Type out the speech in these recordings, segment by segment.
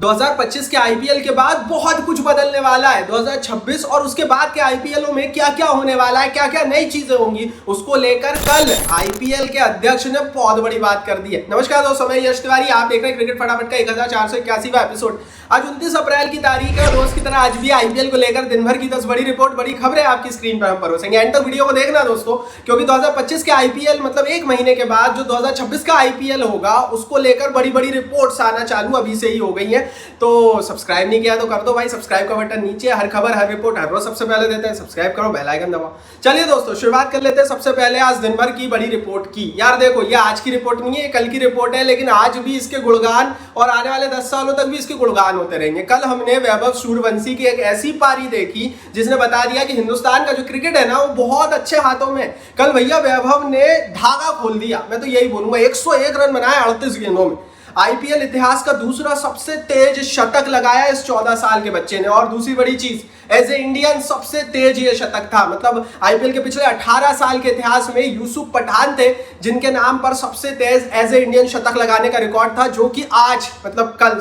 2025 के आईपीएल के बाद बहुत कुछ बदलने वाला है। 2026 और उसके बाद के आईपीएलों में क्या क्या होने वाला है, क्या क्या नई चीजें होंगी, उसको लेकर कल आईपीएल के अध्यक्ष ने बहुत बड़ी बात कर दी है। नमस्कार दोस्तों, मैं यश तिवारी, आप देख रहे हैं क्रिकेट फटाफट का 1481वां एपिसोड। आज 29 अप्रैल की तारीख है। रोज की तरह आज भी आईपीएल को लेकर दिन भर की 10 बड़ी रिपोर्ट, बड़ी खबरें आपकी स्क्रीन पर हम परोसेंगे। एंड तक वीडियो को देखना दोस्तों, क्योंकि 2025 के आईपीएल मतलब एक महीने के बाद जो 2026 का आईपीएल होगा उसको लेकर बड़ी बड़ी रिपोर्ट्स आना चालू अभी से ही हो गई है। तो सब्सक्राइब नहीं किया तो कर दो भाई, सब्सक्राइब का बटन नीचे। हर खबर, हर रिपोर्ट, हर रोज सबसे पहले देते हैं, सब्सक्राइब करो, बेल आइकन दबाओ। चलिए दोस्तों, शुरुआत कर लेते हैं सबसे पहले आज दिन भर की बड़ी रिपोर्ट की। यार देखो, ये आज की रिपोर्ट नहीं है, कल की रिपोर्ट है, लेकिन आज भी इसके गुणगान और आने वाले 10 सालों तक भी इसके गुणगान होते रहेंगे। कल हमने वैभव सूर्यवंशी की एक ऐसी पारी देखी जिसने बता दिया कि हिंदुस्तान का जो क्रिकेट है ना वो बहुत अच्छे हाथों में। कल भैया वैभव ने धागा खोल दिया, मैं तो यही बोलूंगा। 101 रन बनाए 38 गेंदों में। आईपीएल इतिहास का दूसरा सबसे तेज शतक लगाया इस 14 साल के बच्चे ने। और दूसरी बड़ी चीज, एज ए इंडियन सबसे तेज ये शतक था। मतलब आईपीएल के पिछले 18 साल के इतिहास में यूसुफ पठान थे जिनके नाम पर सबसे तेज एज ए इंडियन शतक लगाने का रिकॉर्ड था, जो कि आज मतलब कल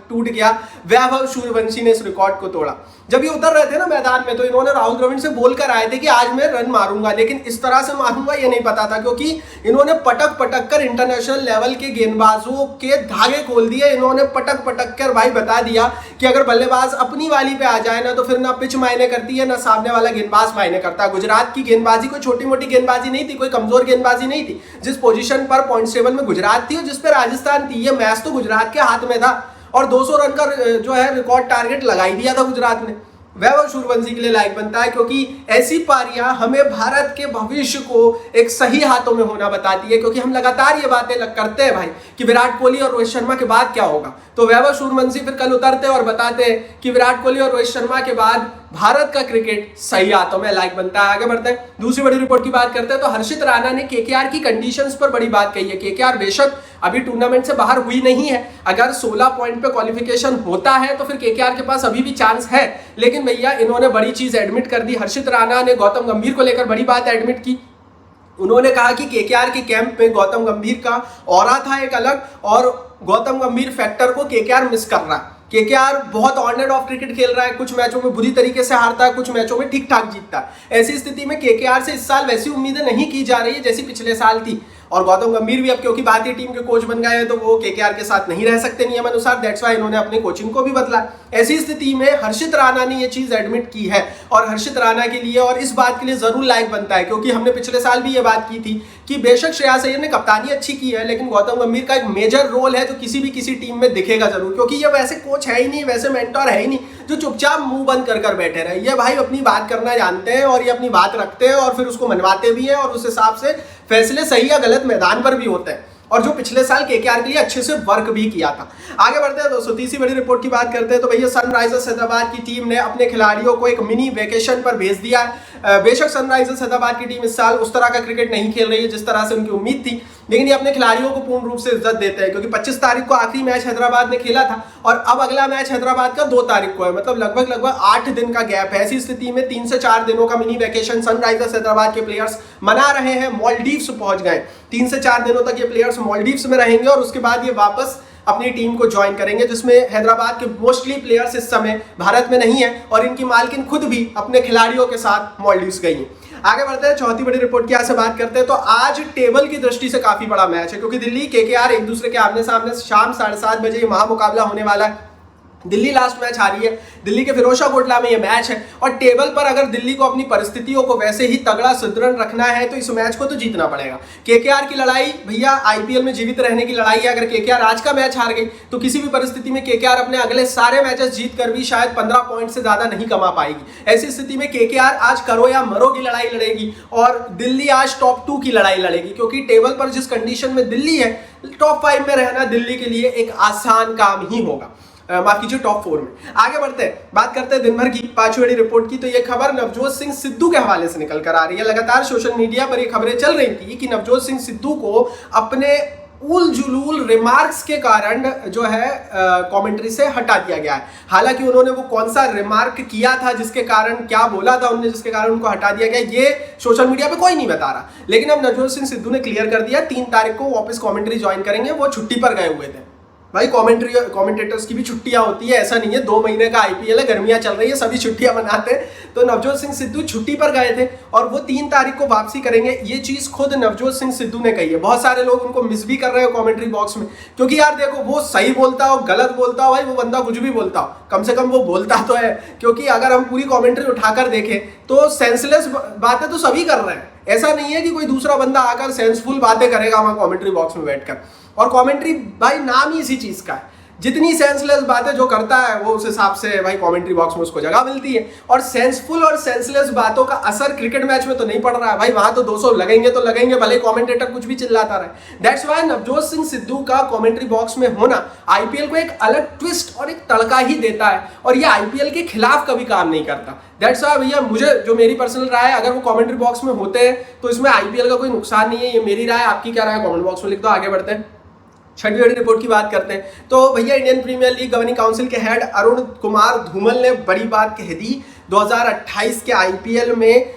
टूट गया। वैभव सूर्यवंशी ने इस रिकॉर्ड को तोड़ा। जब ये उतर रहे थे ना मैदान में, तो इन्होंने राहुल द्रविड़ से बोलकर आए थे कि आज मैं रन मारूंगा, लेकिन इस तरह से मारूंगा ये नहीं पता था, क्योंकि इन्होंने पटक पटक कर इंटरनेशनल लेवल के गेंदबाजों के धागे खोल दिए। इन्होंने पटक पटक कर भाई बता दिया कि अगर बल्लेबाज अपनी वाली पे आ जाए ना तो फिर ना पिच मायने करती है, ना सामने वाला गेंदबाज मायने करता है। गुजरात की गेंदबाजी कोई छोटी मोटी गेंदबाजी नहीं थी, कोई कमजोर गेंदबाजी नहीं थी। जिस पोजीशन पर पॉइंट टेबल में गुजरात थी और जिस पे राजस्थान थी, ये मैच तो गुजरात के हाथ में था और 200 रन का जो है रिकॉर्ड टारगेट लगा ही दिया था गुजरात ने। वैभव सूर्यवंशी के लिए लायक बनता है, क्योंकि ऐसी पारियां हमें भारत के भविष्य को एक सही हाथों में होना बताती है। क्योंकि हम लगातार ये बातें करते हैं भाई कि विराट कोहली और रोहित शर्मा के बाद क्या होगा, तो वैभव सूर्यवंशी फिर कल उतरते और बताते हैं कि विराट कोहली और रोहित शर्मा के बाद भारत का क्रिकेट सही हाथों में लायक बनता है। आगे बढ़ते हैं, दूसरी बड़ी रिपोर्ट की बात करते हैं। तो हर्षित राणा ने केकेआर की कंडीशंस पर बड़ी बात कही है। केकेआर बेशक अभी टूर्नामेंट से बाहर हुई नहीं है, अगर 16 पॉइंट पे क्वालिफिकेशन होता है तो फिर केकेआर के पास अभी भी चांस है। लेकिन भैया इन्होंने बड़ी चीज एडमिट कर दी। हर्षित राणा ने गौतम गंभीर को लेकर बड़ी बात एडमिट की। उन्होंने कहा कि केकेआर के कैंप में गौतम गंभीर का ऑरा था एक अलग, और गौतम गंभीर फैक्टर को केकेआर मिस कर रहा है। केकेआर बहुत ऑन एंड ऑफ क्रिकेट खेल रहा है, कुछ मैचों में बुरी तरीके से हारता है, कुछ मैचों में ठीक ठाक जीतता है। ऐसी स्थिति में केकेआर से इस साल वैसी उम्मीदें नहीं की जा रही है जैसी पिछले साल थी। और गौतम गंभीर भी अब क्योंकि भारतीय टीम के कोच बन गए हैं तो वो केकेआर के साथ नहीं रह सकते नियम अनुसार, दैट्स व्हाई इन्होंने अपने कोचिंग को भी बदला। ऐसी स्थिति में हर्षित राणा ने ये चीज एडमिट की है और हर्षित राणा के लिए और इस बात के लिए जरूर लायक बनता है, क्योंकि हमने पिछले साल भी ये बात की थी कि बेशक श्रेयस अय्यर ने कप्तानी अच्छी की है, लेकिन गौतम गंभीर का एक मेजर रोल है जो किसी टीम में दिखेगा जरूर, क्योंकि ये वैसे कोच है ही नहीं, वैसे मेंटोर है ही नहीं जो चुपचाप मुंह बंद कर बैठे रहे। ये भाई अपनी बात करना जानते हैं और ये अपनी बात रखते हैं और फिर उसको मनवाते भी हैं और उस हिसाब से फैसले सही या गलत मैदान पर भी होते हैं, और जो पिछले साल केकेआर के लिए अच्छे से वर्क भी किया था। आगे बढ़ते हैं दोस्तों, तीसरी बड़ी रिपोर्ट की बात करते हैं। तो भैया सनराइजर्स हैदराबाद की टीम ने अपने खिलाड़ियों को एक मिनी वेकेशन पर भेज दिया है। बेशक सनराइजर्स हैदराबाद की टीम इस साल उस तरह का क्रिकेट नहीं खेल रही है जिस तरह से उनकी उम्मीद थी, लेकिन ये अपने खिलाड़ियों को पूर्ण रूप से इज्जत देते हैं, क्योंकि 25 तारीख को आखिरी मैच हैदराबाद ने खेला था और अब अगला मैच हैदराबाद का 2 तारीख को है। मतलब लगभग 8 दिन का गैप है। ऐसी स्थिति में 3 से 4 दिनों का मिनी वैकेशन सनराइजर्स हैदराबाद के प्लेयर्स मना रहे हैं। मालदीव्स पहुंच गए। 3 से 4 दिनों तक ये प्लेयर्स मालदीव्स में रहेंगे और उसके बाद ये वापस अपनी टीम को ज्वाइन करेंगे, जिसमें हैदराबाद के मोस्टली प्लेयर्स इस समय भारत में नहीं है और इनकी मालकिन खुद भी अपने खिलाड़ियों के साथ मालदीव्स गई है। आगे बढ़ते हैं, चौथी बड़ी रिपोर्ट की से बात करते हैं। तो आज टेबल की दृष्टि से काफी बड़ा मैच है, क्योंकि दिल्ली केकेआर एक दूसरे के आमने सामने शाम 7:30 बजे ये महामुकाबला होने वाला है। दिल्ली लास्ट मैच हारी है, दिल्ली के फिरोजशाह कोटला में ये मैच है और टेबल पर अगर दिल्ली को अपनी परिस्थितियों को वैसे ही तगड़ा सुदृढ़ रखना है तो इस मैच को तो जीतना पड़ेगा। केकेआर की लड़ाई भैया आईपीएल में जीवित रहने की लड़ाई है। अगर केकेआर आज का मैच हार गई तो किसी भी परिस्थिति में केकेआर अपने अगले सारे मैचेस जीत कर भी शायद 15 पॉइंट से ज्यादा नहीं कमा पाएगी। ऐसी स्थिति में केकेआर आज करो या मरो की लड़ाई लड़ेगी और दिल्ली आज टॉप 2 की लड़ाई लड़ेगी, क्योंकि टेबल पर जिस कंडीशन में दिल्ली है, टॉप 5 में रहना दिल्ली के लिए एक आसान काम ही होगा। माफ कीजिए, टॉप 4 में। आगे बढ़ते हैं, बात करते हैं दिन भर की 5वीं बड़ी रिपोर्ट की। तो ये खबर नवजोत सिंह सिद्धू के हवाले से निकल कर आ रही है। लगातार सोशल मीडिया पर ये खबरें चल रही थी कि नवजोत सिंह सिद्धू को अपने उल जुलूल रिमार्क्स के कारण जो है कमेंट्री से हटा दिया गया है। हालांकि उन्होंने वो कौन सा रिमार्क किया था, जिसके कारण क्या बोला था उन्होंने, जिसके कारण उनको हटा दिया गया, ये सोशल मीडिया पे कोई नहीं बता रहा। लेकिन अब नवजोत सिंह सिद्धू ने क्लियर कर दिया 3 तारीख को वापस कमेंट्री ज्वाइन करेंगे। वो छुट्टी पर गए हुए थे। भाई कमेंटेटर्स की भी छुट्टियां होती है, ऐसा नहीं है 2 महीने का आईपीएल है, गर्मियां चल रही है, सभी छुट्टियां मनाते हैं। तो नवजोत सिंह सिद्धू छुट्टी पर गए थे और वो 3 तारीख को वापसी करेंगे, ये चीज खुद नवजोत सिंह सिद्धू ने कही है। बहुत सारे लोग उनको मिस भी कर रहे हो कमेंट्री बॉक्स में, क्योंकि यार देखो वो सही बोलता हो गलत बोलता हो, भाई वो बंदा कुछ भी बोलता हो, कम से कम वो बोलता तो है। क्योंकि अगर हम पूरी कमेंट्री उठाकर देखें तो सेंसलेस बातें तो सभी कर रहे हैं, ऐसा नहीं है कि कोई दूसरा बंदा आकर सेंसफुल बातें करेगा वहां कमेंट्री बॉक्स में बैठकर। और कमेंट्री भाई नाम ही इसी चीज का है, जितनी सेंसलेस बातें जो करता है वो उस हिसाब से भाई कमेंट्री बॉक्स में उसको जगह मिलती है। और सेंसफुल और सेंसलेस बातों का असर क्रिकेट मैच में तो नहीं पड़ रहा है भाई, वहां तो 200 लगेंगे तो लगेंगे, भले कमेंटेटर कुछ भी चिल्लाता रहे। दैट्स व्हाई नवजोत सिंह सिद्धू का कमेंट्री बॉक्स में होना आईपीएल को एक अलग ट्विस्ट और एक तड़का ही देता है, और ये आईपीएल के खिलाफ कभी काम नहीं करता। दैट्स व्हाई भैया मुझे जो मेरी पर्सनल राय है, अगर वो कमेंट्री बॉक्स में होते हैं तो इसमें आईपीएल का कोई नुकसान नहीं है, ये मेरी राय। आपकी क्या राय है कमेंट बॉक्स में लिख दो। आगे बढ़ते हैं, छठी बड़ी रिपोर्ट की बात करते हैं। तो भैया Indian Premier League governing council के हेड अरुण कुमार धूमल ने बड़ी बात कह दी, 2028 के आईपीएल में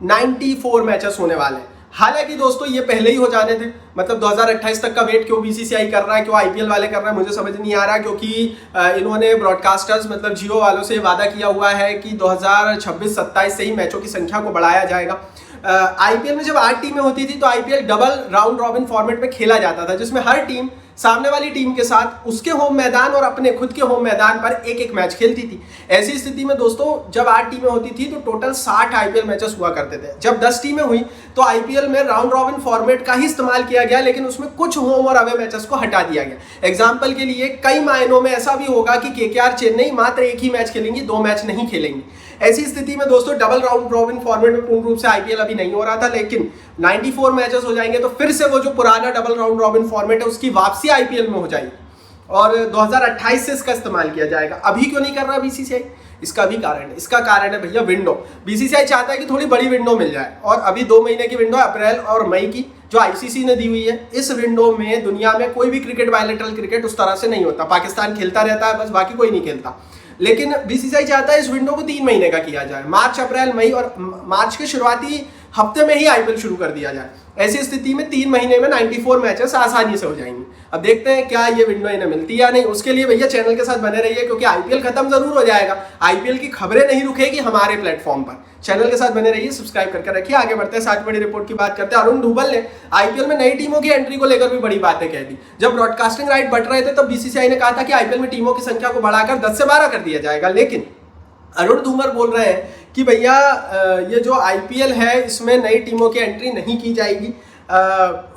94 मैचेस होने वाले हैं। हालांकि दोस्तों ये पहले ही हो जाने थे, मतलब 2028 तक का वेट क्यों बीसीसीआई कर रहा है, क्यों आईपीएल वाले कर रहे हैं, मुझे समझ नहीं आ रहा। क्योंकि इन्होंने ब्रॉडकास्टर्स मतलब जियो वालों से वादा किया हुआ है कि 2026-27 से ही मैचों की संख्या को बढ़ाया जाएगा। आईपीएल में जब 8 टीमें होती थी तो IPL double round robin format में खेला जाता था, जिसमें हर टीम सामने वाली टीम के साथ उसके होम मैदान और अपने खुद के होम मैदान पर एक एक मैच खेलती थी। ऐसी स्थिति में दोस्तों जब 8 टीमें होती थी तो टोटल 60 आईपीएल मैचेस हुआ करते थे। जब 10 टीमें हुई तो आईपीएल में राउंड रॉबिन फॉर्मेट का ही इस्तेमाल किया गया, लेकिन उसमें कुछ होम और अवे मैचेस को हटा दिया गया। एग्जाम्पल के लिए कई मायनों में ऐसा भी होगा कि केकेआर चेन्नई मात्र एक ही मैच खेलेंगी, 2 मैच नहीं खेलेंगी। ऐसी स्थिति में दोस्तों डबल राउंड रॉबिन फॉर्मेट में पूर्ण रूप से आईपीएल अभी नहीं हो रहा था, लेकिन 94 मैचेस हो जाएंगे तो फिर से वो जो पुराना डबल राउंड रॉबिन फॉर्मेट है उसकी वापसी आईपीएल में हो जाएगी और 2028 से इसका इस्तेमाल किया जाएगा। अभी क्यों नहीं कर रहा बीसीसीआई? इसका भी कारण है, इसका कारण है भैया विंडो। बीसीसीआई चाहता है कि थोड़ी बड़ी विंडो मिल जाए, और अभी 2 महीने की विंडो अप्रैल और मई की जो आईसीसी ने दी हुई है। इस विंडो में दुनिया में कोई भी क्रिकेट, बायलैटरल क्रिकेट उस तरह से नहीं होता। पाकिस्तान खेलता रहता है बस, बाकी कोई नहीं खेलता। लेकिन बीसीसीआई चाहता है इस विंडो को 3 महीने का किया जाए, मार्च, अप्रैल, मई, और मार्च के शुरुआती हफ्ते में ही आईपीएल शुरू कर दिया जाए। ऐसी स्थिति में 3 महीने में 94 मैचेस आसानी से हो जाएंगे। अब देखते हैं क्या ये विंडो इन्हें मिलती है या नहीं। उसके लिए भैया चैनल के साथ बने रहिए, क्योंकि आईपीएल खत्म जरूर हो जाएगा, आईपीएल की खबरें नहीं रुकेगी हमारे प्लेटफॉर्म पर। चैनल के साथ बने रहिए, सब्सक्राइब करके रखिए। आगे बढ़ते हैं, 7 बड़ी रिपोर्ट की बात करते हैं। अरुण धूमल ने आईपीएल में नई टीमों की एंट्री को लेकर भी बड़ी बातें कह दी। जब ब्रॉडकास्टिंग राइट बट रहे थे तब बीसीसीआई ने कहा था कि आईपीएल में टीमों की संख्या को बढ़ाकर 10 से 12 कर दिया जाएगा, लेकिन अरुण धूमल बोल रहे हैं कि भैया ये जो आईपीएल है इसमें नई टीमों की एंट्री नहीं की जाएगी।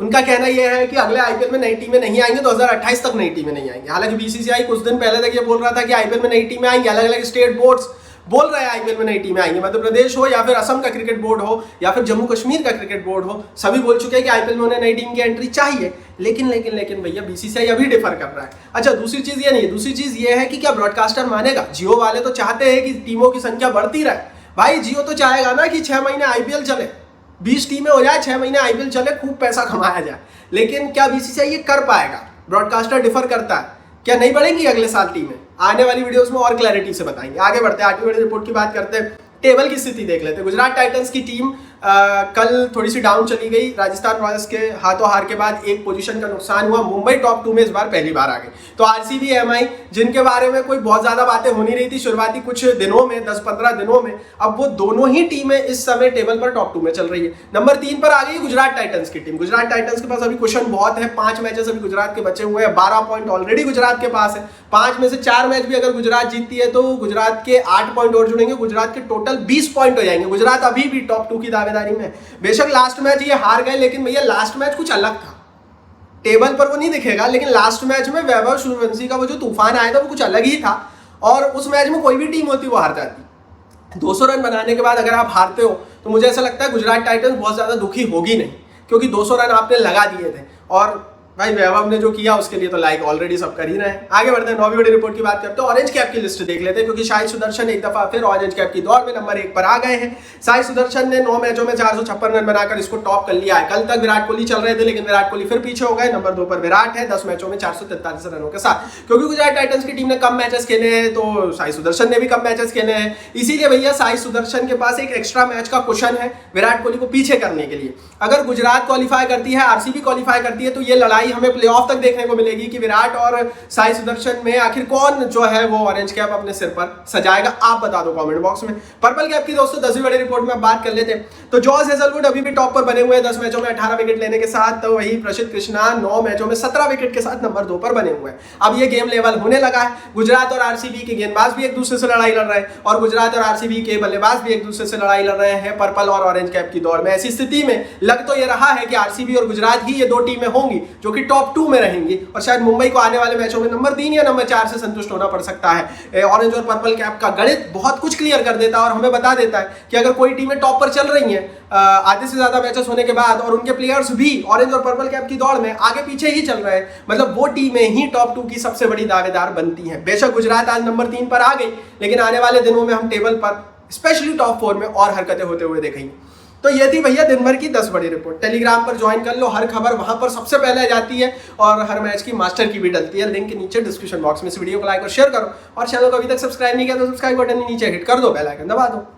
उनका कहना यह है कि अगले आईपीएल में नई टीमें नहीं आएंगी, 2028 तक नई टीमें नहीं आएंगी। हालांकि बीसीसीआई कुछ दिन पहले तक ये बोल रहा था कि आईपीएल में नई टीमें आएंगी। अलग अलग स्टेट बोर्ड्स बोल रहे हैं आईपीएल में नई टीमें आएंगी, मध्य प्रदेश हो या फिर असम का क्रिकेट बोर्ड हो या फिर जम्मू कश्मीर का क्रिकेट बोर्ड हो, सभी बोल चुके हैं कि आईपीएल में उन्हें नई टीम की एंट्री चाहिए। लेकिन भैया बीसीसीआई अभी डिफर कर रहा है। अच्छा, दूसरी चीज ये नहीं है, दूसरी चीज ये है कि क्या ब्रॉडकास्टर मानेगा? जियो वाले तो चाहते हैं कि टीमों की संख्या बढ़ती रहे। भाई जियो तो चाहेगा ना कि 6 महीने आईपीएल चले, 20 टीमें हो जाए, 6 महीने आईपीएल चले, खूब पैसा कमाया जाए। लेकिन क्या बीसीसीआई ये कर पाएगा? ब्रॉडकास्टर डिफर करता है, क्या नहीं बढ़ेंगी अगले साल टीमें? आने वाली वीडियोस में और क्लैरिटी से बताएंगे। आगे बढ़ते हैं, 8वीं बड़ी रिपोर्ट की बात करते हैं। टेबल की स्थिति देख लेते हैं। गुजरात टाइटंस की टीम कल थोड़ी सी डाउन चली गई, राजस्थान रॉयल्स के हाथों हार के बाद 1 पोजीशन का नुकसान हुआ। मुंबई टॉप 2 में इस बार पहली बार आ गई। तो आरसीबी, एमआई, जिनके बारे में कोई बहुत ज्यादा बातें हो नहीं रही थी शुरुआती कुछ दिनों में, 10-15 दिनों में, अब वो दोनों ही टीमें इस समय टेबल पर टॉप 2 में चल रही है। नंबर 3 पर आ गई गुजरात टाइटंस की टीम। गुजरात टाइटंस के पास अभी क्वेश्चन बहुत है, 5 मैचेस अभी गुजरात के बचे हुए हैं, 12 पॉइंट ऑलरेडी गुजरात के पास है। 5 में से 4 मैच भी अगर गुजरात जीतती है तो गुजरात के 8 पॉइंट और जुड़ेंगे, गुजरात के टोटल 20 पॉइंट हो जाएंगे। गुजरात अभी भी टॉप 2 की दावेदारी में। बेशक लास्ट मैच ये हार गए, लेकिन भैया लास्ट मैच कुछ अलग था। टेबल पर वो नहीं दिखेगा, लेकिन लास्ट मैच में वैभव सूर्यवंशी का वो जो तूफान आया था वो कुछ अलग ही था, और उस मैच में कोई भी टीम होती वो हार जाती। 200 रन बनाने के बाद अगर आप हारते हो तो मुझे ऐसा लगता है गुजरात टाइटंस बहुत ज्यादा दुखी होगी नहीं, क्योंकि 200 रन आपने लगा दिए थे, और भाई वैभव ने जो किया उसके लिए तो लाइक ऑलरेडी सब कर ही रहे हैं। आगे बढ़ते हैं, 9वीं बड़ी रिपोर्ट की बात करते हैं। ऑरेंज कैप की लिस्ट देख लेते हैं, क्योंकि साई सुदर्शन एक दफा फिर ऑरेंज कैप की दौड़ में नंबर 1 पर आ गए हैं। साई सुदर्शन ने 9 मैचों में 456 रन बनाकर इसको टॉप कर लिया है। कल तक विराट कोहली चल रहे थे, लेकिन विराट कोहली फिर पीछे हो गए। नंबर 2 पर विराट है 10 मैचों में 443 रनों के साथ। क्योंकि गुजरात टाइटंस की टीम ने कम मैचेस खेले हैं तो साई सुदर्शन ने भी कम मैचेस खेले हैं, इसीलिए भैया साई सुदर्शन के पास एक एक्स्ट्रा मैच का कुशन है विराट कोहली को पीछे करने के लिए। अगर गुजरात क्वालिफाई करती है, आरसीबी क्वालिफाई करती है, तो ये लड़ाई लड़ाई हमें प्लेऑफ तक देखने को मिलेगी कि विराट और साई सुदर्शन में आखिर कौन जो है वो ऑरेंज कैप अपने सिर पर सजाएगा। आप बता दो कमेंट बॉक्स में। पर्पल कैप की दोस्तों 10वीं बड़ी रिपोर्ट में बात कर लेते हैं तो जॉस हेजलवुड अभी भी टॉप पर बने हुए हैं 10 मैचों में 18 विकेट लेने के साथ। तो वही प्रसिद्ध कृष्णा 9 मैचों में 17 विकेट के साथ नंबर 2 पर बने हुए हैं। अब ये गेम लेवल होने लगा है। गुजरात और आरसीबी के गेंदबाज भी एक दूसरे से लड़ाई लड़ रहे हैं और गुजरात और आरसीबी के बल्लेबाज भी एक दूसरे से लड़ाई लड़ रहे हैं पर्पल और ऑरेंज कैप की दौड़ में। ऐसी स्थिति में लग तो ये रहा है कि आरसीबी और गुजरात ही ये दो टीमें होंगी जो कि टॉप 2 में रहेंगी और शायद मुंबई को आने वाले मैचों में नंबर 3 या नंबर 4 से संतुष्ट होना पड़ सकता है। ऑरेंज और पर्पल कैप का गणित बहुत कुछ क्लियर कर देता है और हमें बता देता है कि अगर कोई टीमें टॉप पर चल रही हैं आधे से ज्यादा मैचेस होने के बाद और उनके प्लेयर्स भी ऑरेंज और पर्पल कैप की दौड़ में आगे पीछे ही चल रहे हैं, मतलब वो टीमें ही टॉप 2 की सबसे बड़ी दावेदार बनती हैं। बेशक गुजरात आज नंबर 3 पर आ गई, लेकिन आने वाले दिनों में हम टेबल पर स्पेशली टॉप 4 में और हरकतें होते हुए देखेंगे। तो ये थी भैया दिन भर की 10 बड़ी रिपोर्ट। टेलीग्राम पर ज्वाइन कर लो, हर खबर वहां पर सबसे पहले जाती है और हर मैच की मास्टर की भी डलती है। लिंक नीचे डिस्क्रिप्शन बॉक्स में। इस वीडियो को लाइक और शेयर करो और चैनल को अभी तक सब्सक्राइब नहीं किया तो सब्सक्राइब बटन नीचे हिट कर दो, बेल आइकन दबा दो।